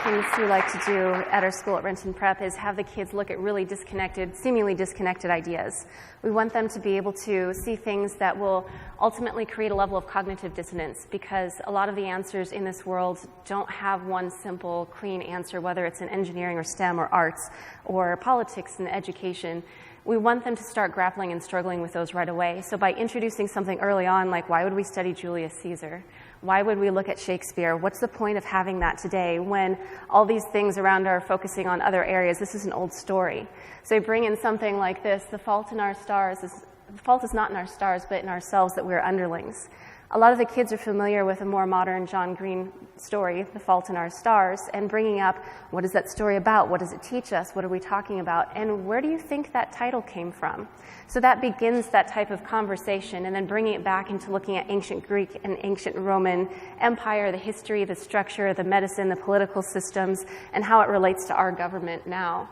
things we like to do at our school at Renton Prep is have the kids look at really disconnected, seemingly disconnected ideas. We want them to be able to see things that will ultimately create a level of cognitive dissonance, because a lot of the answers in this world don't have one simple, clean answer, whether it's in engineering or STEM or arts or politics and education. We want them to start grappling and struggling with those right away. So by introducing something early on, like why would we study Julius Caesar? Why would we look at Shakespeare? What's the point of having that today when all these things around are focusing on other areas? This is an old story. So you bring in something like this, the fault is not in our stars, but in ourselves, that we're underlings. A lot of the kids are familiar with a more modern John Green story, The Fault in Our Stars, and bringing up, what is that story about? What does it teach us? What are we talking about? And where do you think that title came from? So that begins that type of conversation, and then bringing it back into looking at ancient Greek and ancient Roman Empire, the history, the structure, the medicine, the political systems, and how it relates to our government now,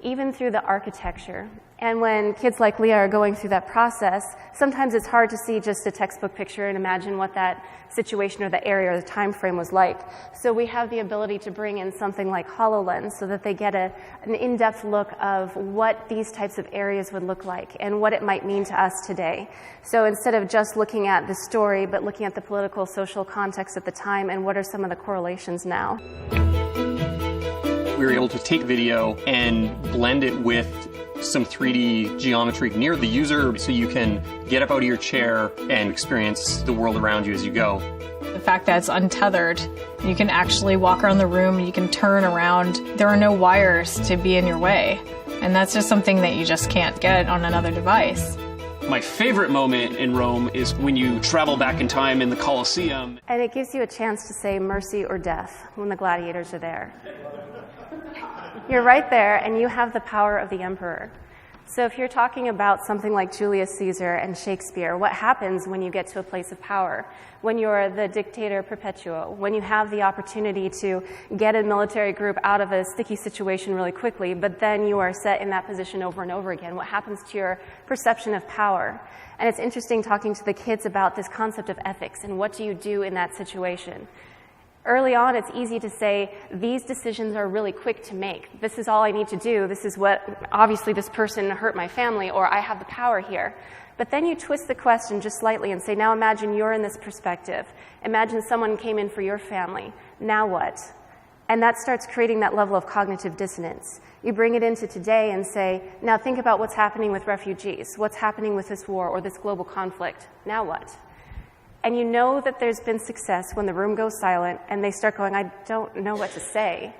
even through the architecture. And when kids like Leah are going through that process, sometimes it's hard to see just a textbook picture and imagine what that situation or the area or the time frame was like. So we have the ability to bring in something like Hololens so that they get an in-depth look of what these types of areas would look like and what it might mean to us today. So instead of just looking at the story, but looking at the political, social context at the time and what are some of the correlations now. We were able to take video and blend it with some 3D geometry near the user so you can get up out of your chair and experience the world around you as you go. The fact that it's untethered, you can actually walk around the room, you can turn around. There are no wires to be in your way. And that's just something that you just can't get on another device. My favorite moment in Rome is when you travel back in time in the Colosseum. And it gives you a chance to say mercy or death when the gladiators are there. You're right there, and you have the power of the emperor. So if you're talking about something like Julius Caesar and Shakespeare, what happens when you get to a place of power? When you're the dictator perpetuo, when you have the opportunity to get a military group out of a sticky situation really quickly, but then you are set in that position over and over again, what happens to your perception of power? And it's interesting talking to the kids about this concept of ethics and what do you do in that situation. Early on, it's easy to say, these decisions are really quick to make. This is all I need to do. This is what, obviously this person hurt my family, or I have the power here. But then you twist the question just slightly and say, now imagine you're in this perspective. Imagine someone came in for your family. Now what? And that starts creating that level of cognitive dissonance. You bring it into today and say, now think about what's happening with refugees. What's happening with this war or this global conflict? Now what? And you know that there's been success when the room goes silent and they start going, I don't know what to say.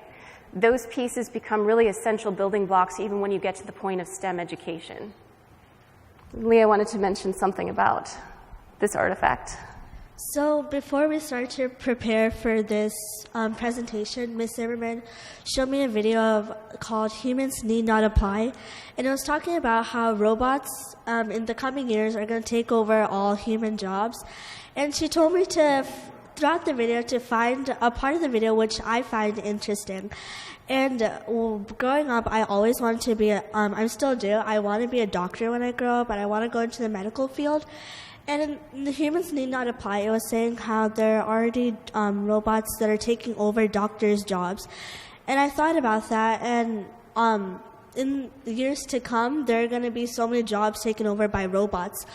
Those pieces become really essential building blocks even when you get to the point of STEM education. Leah wanted to mention something about this artifact. So before we start to prepare for this presentation, Ms. Zimmerman showed me a video called Humans Need Not Apply, and it was talking about how robots in the coming years are going to take over all human jobs. And she told me to, throughout the video, to find a part of the video which I find interesting. And growing up, I always wanted to be, I still do, I want to be a doctor when I grow up, and I want to go into the medical field. And in the Humans Need Not Apply, it was saying how there are already robots that are taking over doctors' jobs. And I thought about that, and in years to come, there are going to be so many jobs taken over by robots.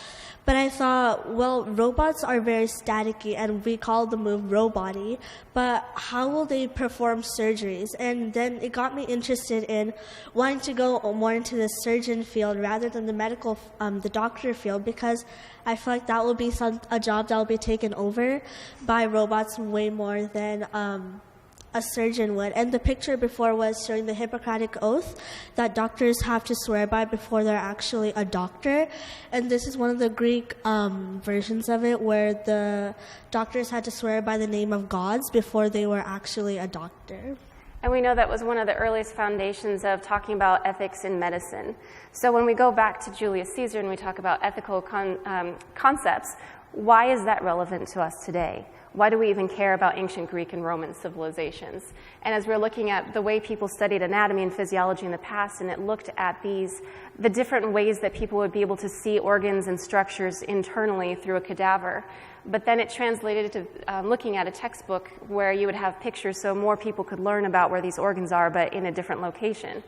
But I thought, well, robots are very staticky, and we call the move robot-y, but how will they perform surgeries? And then it got me interested in wanting to go more into the surgeon field rather than the medical, the doctor field, because I feel like that will be a job that will be taken over by robots way more than a surgeon would. And the picture before was showing the Hippocratic Oath that doctors have to swear by before they're actually a doctor. And this is one of the Greek versions of it, where the doctors had to swear by the name of gods before they were actually a doctor. And we know that was one of the earliest foundations of talking about ethics in medicine. So when we go back to Julius Caesar and we talk about ethical concepts, why is that relevant to us today? Why do we even care about ancient Greek and Roman civilizations? And as we're looking at the way people studied anatomy and physiology in the past, and it looked at the different ways that people would be able to see organs and structures internally through a cadaver. But then it translated to looking at a textbook where you would have pictures so more people could learn about where these organs are, but in a different location.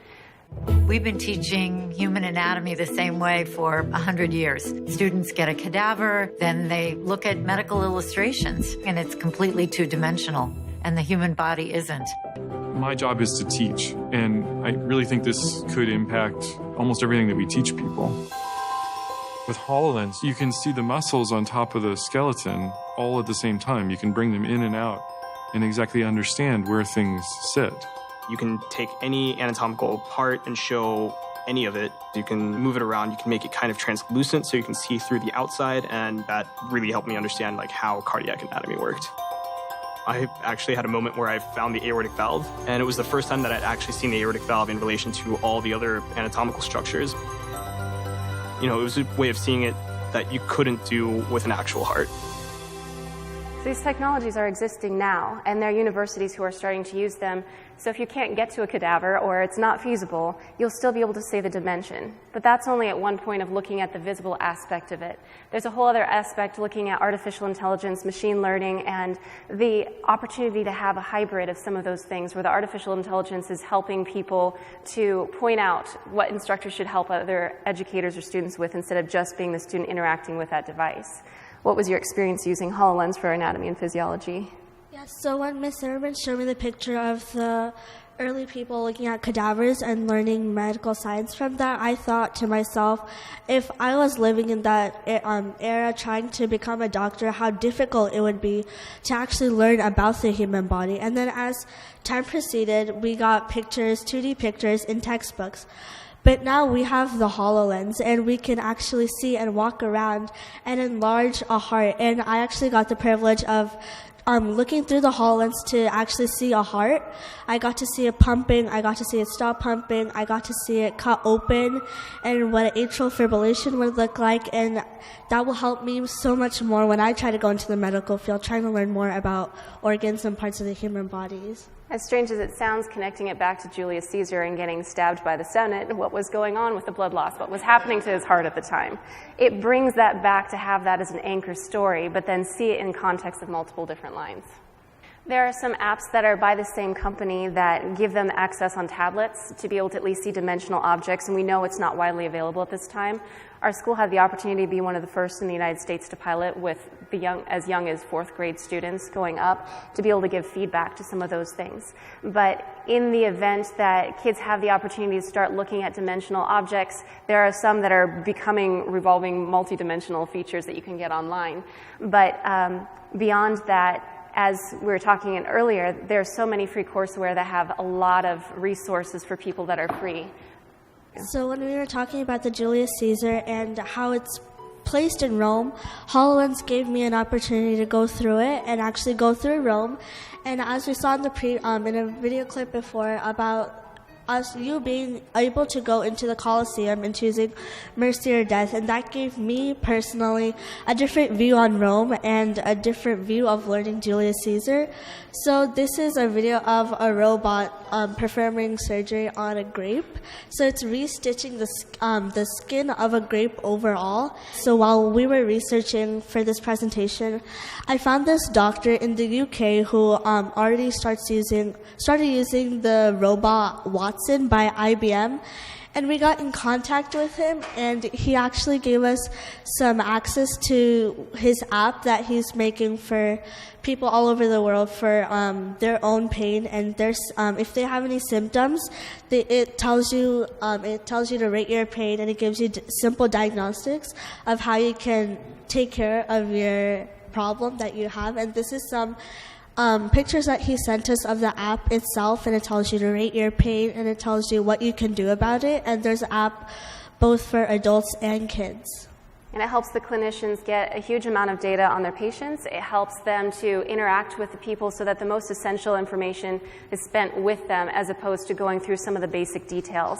We've been teaching human anatomy the same way for 100 years. Students get a cadaver, then they look at medical illustrations, and it's completely two-dimensional, and the human body isn't. My job is to teach, and I really think this could impact almost everything that we teach people. With Hololens, you can see the muscles on top of the skeleton all at the same time. You can bring them in and out and exactly understand where things sit. You can take any anatomical part and show any of it. You can move it around, you can make it kind of translucent so you can see through the outside, and that really helped me understand how cardiac anatomy worked. I actually had a moment where I found the aortic valve, and it was the first time that I'd actually seen the aortic valve in relation to all the other anatomical structures. It was a way of seeing it that you couldn't do with an actual heart. These technologies are existing now, and there are universities who are starting to use them. So if you can't get to a cadaver or it's not feasible, you'll still be able to see the dimension. But that's only at one point of looking at the visible aspect of it. There's a whole other aspect looking at artificial intelligence, machine learning, and the opportunity to have a hybrid of some of those things where the artificial intelligence is helping people to point out what instructors should help other educators or students with instead of just being the student interacting with that device. What was your experience using HoloLens for anatomy and physiology? Yeah, so when Miss Zimmerman showed me the picture of the early people looking at cadavers and learning medical science from that, I thought to myself, if I was living in that era trying to become a doctor, how difficult it would be to actually learn about the human body. And then as time proceeded, we got pictures, 2D pictures in textbooks. But now we have the HoloLens, and we can actually see and walk around and enlarge a heart. And I actually got the privilege of looking through the HoloLens to actually see a heart. I got to see it pumping, I got to see it stop pumping, I got to see it cut open, and what an atrial fibrillation would look like. And that will help me so much more when I try to go into the medical field, trying to learn more about organs and parts of the human bodies. As strange as it sounds, connecting it back to Julius Caesar and getting stabbed by the Senate and what was going on with the blood loss, what was happening to his heart at the time, it brings that back to have that as an anchor story, but then see it in context of multiple different lines. There are some apps that are by the same company that give them access on tablets to be able to at least see dimensional objects, and we know it's not widely available at this time. Our school had the opportunity to be one of the first in the United States to pilot with as young as 4th grade students going up to be able to give feedback to some of those things. But in the event that kids have the opportunity to start looking at dimensional objects, there are some that are becoming revolving multidimensional features that you can get online. But beyond that, as we were talking earlier, there's so many free courseware that have a lot of resources for people that are free. So when we were talking about the Julius Caesar and how it's placed in Rome, HoloLens gave me an opportunity to go through it and actually go through Rome. And as we saw in in a video clip before about you being able to go into the Colosseum and choosing mercy or death, and that gave me personally a different view on Rome and a different view of learning Julius Caesar. So this is a video of a robot performing surgery on a grape. So it's restitching the skin of a grape overall. So while we were researching for this presentation, I found this doctor in the UK who already started using the robot Watson by IBM. And we got in contact with him, and he actually gave us some access to his app that he's making for people all over the world for their own pain. And if they have any symptoms, it tells you to rate your pain, and it gives you simple diagnostics of how you can take care of your problem that you have. And this is some pictures that he sent us of the app itself, and it tells you to rate your pain, and it tells you what you can do about it. And there's an app both for adults and kids. And it helps the clinicians get a huge amount of data on their patients. It helps them to interact with the people so that the most essential information is spent with them as opposed to going through some of the basic details.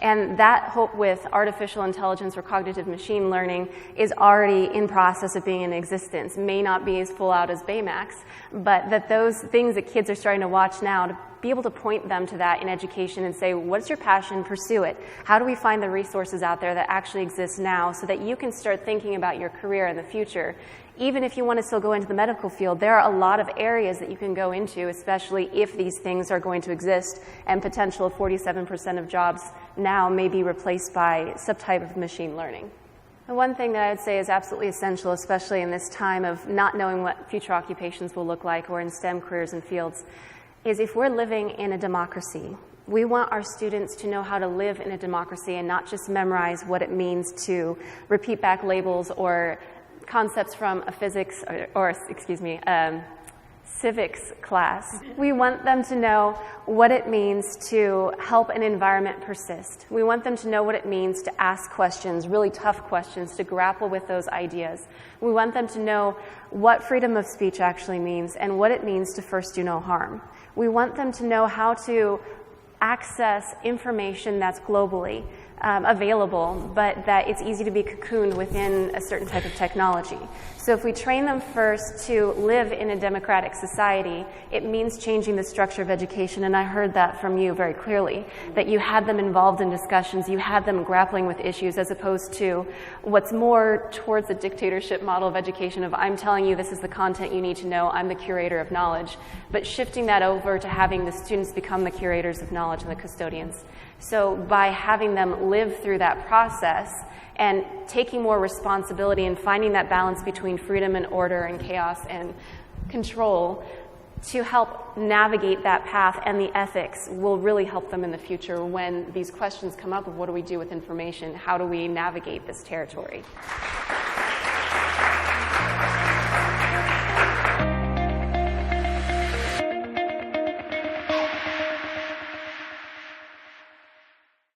And that hope with artificial intelligence or cognitive machine learning is already in process of being in existence. May not be as full out as Baymax, but that those things that kids are starting to watch now, to be able to point them to that in education and say, what's your passion? Pursue it. How do we find the resources out there that actually exist now so that you can start thinking about your career in the future? Even if you want to still go into the medical field, there are a lot of areas that you can go into, especially if these things are going to exist, and potential 47% of jobs now may be replaced by some type of machine learning. The one thing that I would say is absolutely essential, especially in this time of not knowing what future occupations will look like or in STEM careers and fields, is if we're living in a democracy, we want our students to know how to live in a democracy and not just memorize what it means to repeat back labels or concepts from a physics civics class. We want them to know what it means to help an environment persist. We want them to know what it means to ask questions, really tough questions, to grapple with those ideas. We want them to know what freedom of speech actually means and what it means to first do no harm. We want them to know how to access information that's globally available, but that it's easy to be cocooned within a certain type of technology. So if we train them first to live in a democratic society, it means changing the structure of education, and I heard that from you very clearly, that you had them involved in discussions, you had them grappling with issues, as opposed to what's more towards the dictatorship model of education of I'm telling you this is the content you need to know, I'm the curator of knowledge, but shifting that over to having the students become the curators of knowledge and the custodians. So by having them live through that process and taking more responsibility and finding that balance between freedom and order and chaos and control to help navigate that path, and the ethics will really help them in the future when these questions come up of what do we do with information, how do we navigate this territory.